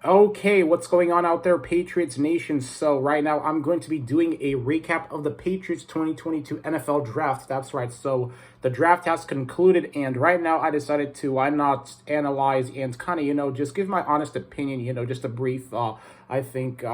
Okay, what's going on out there, Patriots Nation? So right now I'm going to be doing a recap of the Patriots 2022 NFL Draft. That's right. So the draft has concluded, and right now I decided to why not analyze and kind of just give my honest opinion. Just a brief. I think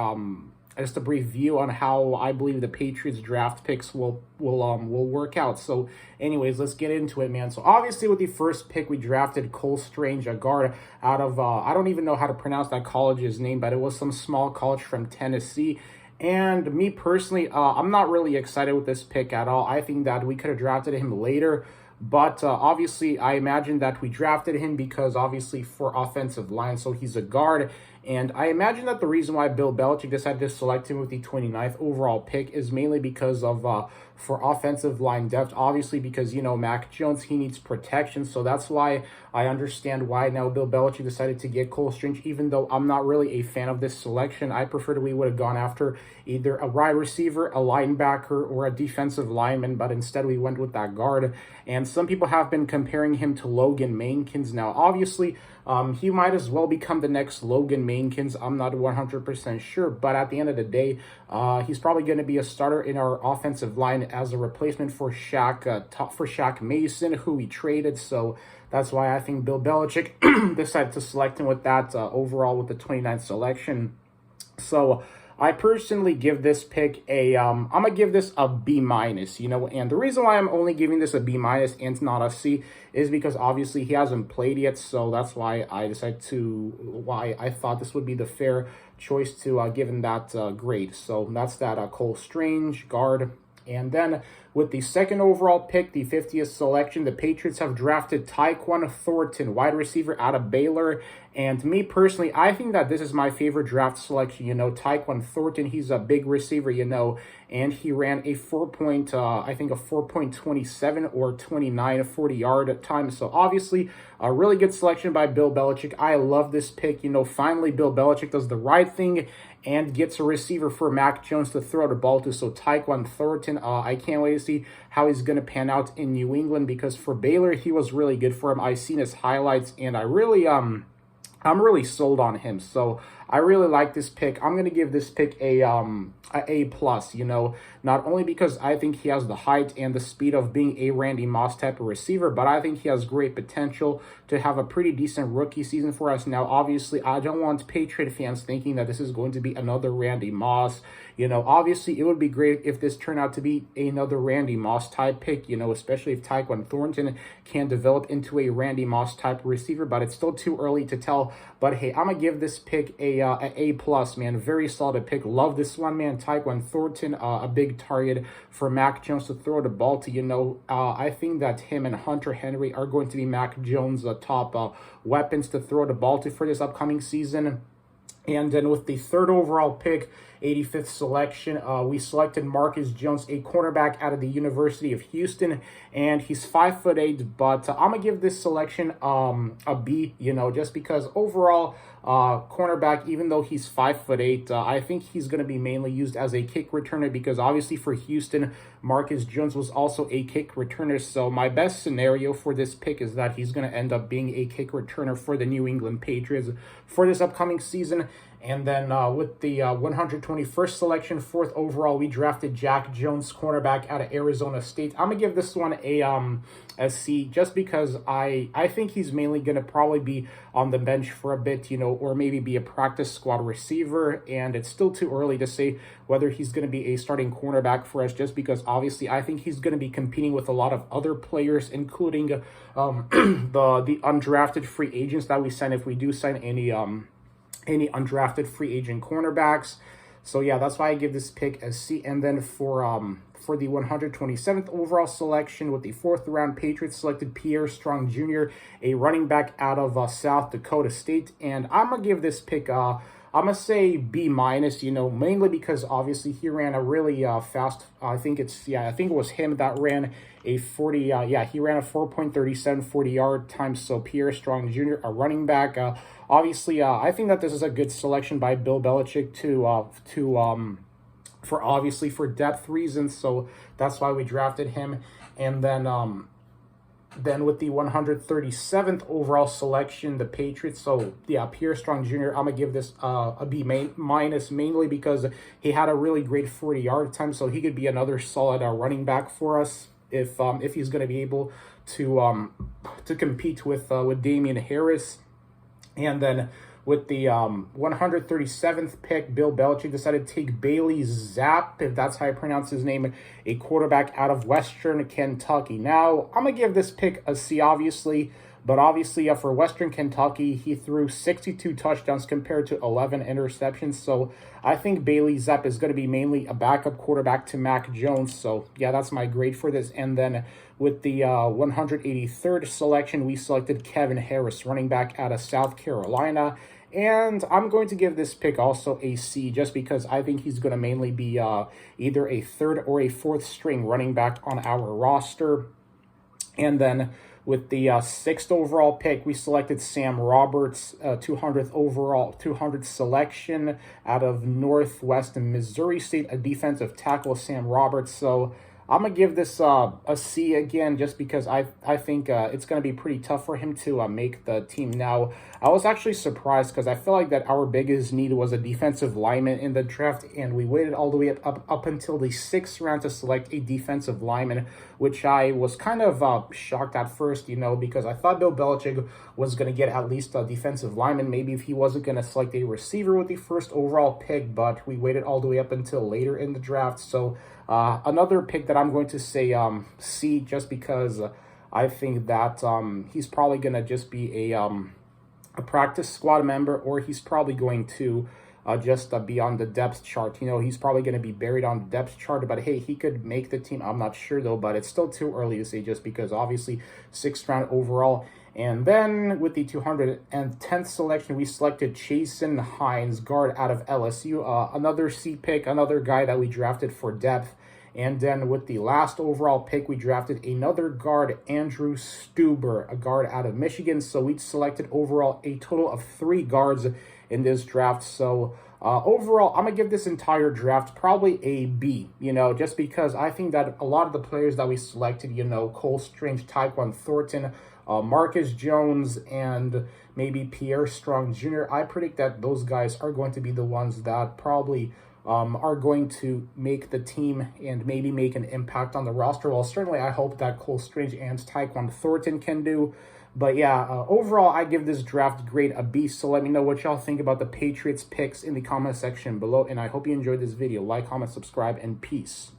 just a brief view on how I believe the Patriots draft picks will work out. So, anyways, let's get into it, man. So, obviously, with the first pick, we drafted Cole Strange, a guard out of I don't even know how to pronounce that college's name, but it was some small college from Tennessee. And me personally, I'm not really excited with this pick at all. I think that we could have drafted him later. But obviously, I imagine that we drafted him because obviously for offensive line, so he's a guard. And I imagine that the reason why Bill Belichick decided to select him with the 29th overall pick is mainly because of for offensive line depth. Obviously, because, Mac Jones, he needs protection. So that's why I understand why now Bill Belichick decided to get Cole Strange, even though I'm not really a fan of this selection. I prefer that we would have gone after either a wide receiver, a linebacker, or a defensive lineman, but instead we went with that guard. And some people have been comparing him to Logan Mankins. Now, obviously, he might as well become the next Logan Mankins. I'm not 100% sure, but at the end of the day, he's probably going to be a starter in our offensive line as a replacement for Shaq Mason, who we traded. So that's why I think Bill Belichick decided to select him with that overall with the 29th selection. So I personally give this pick I'm gonna give this a B minus, and the reason why I'm only giving this a B minus and not a C is because obviously he hasn't played yet, so that's why why I thought this would be the fair choice to give him that grade. So that's that Cole Strange, guard. And then with the second overall pick, the 50th selection, the Patriots have drafted Tyquan Thornton, wide receiver out of Baylor. And me personally, I think that this is my favorite draft selection. Tyquan Thornton, he's a big receiver, and he ran a 4.27 or 29 40-yard time. So obviously, a really good selection by Bill Belichick. I love this pick. Finally, Bill Belichick does the right thing and gets a receiver for Mac Jones to throw the ball to. So Tyquan Thornton, I can't wait to see how he's going to pan out in New England, because for Baylor, he was really good for him. I've seen his highlights, and I'm really sold on him. So I really like this pick. I'm going to give this pick a A plus, not only because I think he has the height and the speed of being a Randy Moss type of receiver, but I think he has great potential to have a pretty decent rookie season for us. Now, obviously, I don't want Patriot fans thinking that this is going to be another Randy Moss. Obviously, it would be great if this turned out to be another Randy Moss type pick, especially if Tyquan Thornton can develop into a Randy Moss type receiver, but it's still too early to tell. But hey, I'm going to give this pick a plus, man. Very solid pick. Love this one, man. Tyquan Thornton, a big target for Mac Jones to throw the ball to. I think that him and Hunter Henry are going to be Mac Jones' top weapons to throw the ball to for this upcoming season. And then with the third overall pick, 85th selection, we selected Marcus Jones, a cornerback out of the University of Houston, and he's 5'8", but I'm gonna give this selection a B, just because overall cornerback, even though he's 5'8", I think he's gonna be mainly used as a kick returner, because obviously for Houston, Marcus Jones was also a kick returner. So my best scenario for this pick is that he's gonna end up being a kick returner for the New England Patriots for this upcoming season. And then with the 121st selection, 4th overall, we drafted Jack Jones, cornerback out of Arizona State. I'm going to give this one a C, just because I think he's mainly going to probably be on the bench for a bit, or maybe be a practice squad receiver. And it's still too early to say whether he's going to be a starting cornerback for us, just because obviously I think he's going to be competing with a lot of other players, including the undrafted free agents that we sign, if we do sign any undrafted free agent cornerbacks. So yeah, that's why I give this pick a C. And then for the 127th overall selection, with the 4th round, Patriots selected Pierre Strong Jr., a running back out of South Dakota State. And I'm gonna give this pick I'm gonna say B minus, mainly because obviously he ran a really fast, I think it was him that ran a 40, he ran a 4.37 40-yard time. So Pierre Strong Jr., a running back, obviously, I think that this is a good selection by Bill Belichick for depth reasons. So that's why we drafted him. And then Then with the 137th overall selection, the Patriots. So yeah, Pierre Strong Jr. I'm gonna give this a B minus, mainly because he had a really great 40-yard attempt. So he could be another solid running back for us if he's gonna be able to compete with Damian Harris. And then with the 137th pick, Bill Belichick decided to take Bailey Zapp, if that's how you pronounce his name, a quarterback out of Western Kentucky. Now, I'm going to give this pick a C, obviously, but obviously for Western Kentucky, he threw 62 touchdowns compared to 11 interceptions. So I think Bailey Zapp is going to be mainly a backup quarterback to Mac Jones. So yeah, that's my grade for this. And then with the 183rd selection, we selected Kevin Harris, running back out of South Carolina. And I'm going to give this pick also a C, just because I think he's going to mainly be either a third or a fourth string running back on our roster. And then with the 6th overall pick, we selected Sam Roberts, 200th selection out of Northwest Missouri State, a defensive tackle, Sam Roberts. So I'm going to give this a C again, just because I think it's going to be pretty tough for him to make the team. Now, I was actually surprised because I feel like that our biggest need was a defensive lineman in the draft, and we waited all the way up until the 6th round to select a defensive lineman, which I was kind of shocked at first, because I thought Bill Belichick was going to get at least a defensive lineman, maybe if he wasn't going to select a receiver with the 1st overall pick, but we waited all the way up until later in the draft. So another pick that I'm going to say C, just because I think that he's probably going to just be a practice squad member, or he's probably going to just be on the depth chart. He's probably going to be buried on the depth chart, but hey, he could make the team. I'm not sure though, but it's still too early to say, just because obviously 6th round overall. And then with the 210th selection, we selected Chasen Hines, guard out of LSU. Another C pick, another guy that we drafted for depth. And then with the last overall pick, we drafted another guard, Andrew Stuber, a guard out of Michigan. So we selected overall a total of 3 guards in this draft. So overall, I'm going to give this entire draft probably a B, just because I think that a lot of the players that we selected, Cole Strange, Tyquan Thornton, Marcus Jones, and maybe Pierre Strong Jr., I predict that those guys are going to be the ones that probably are going to make the team and maybe make an impact on the roster. Well, certainly I hope that Cole Strange and Tyquan Thornton can do. But yeah, overall, I give this draft grade a B. So let me know what y'all think about the Patriots picks in the comment section below. And I hope you enjoyed this video. Like, comment, subscribe, and peace.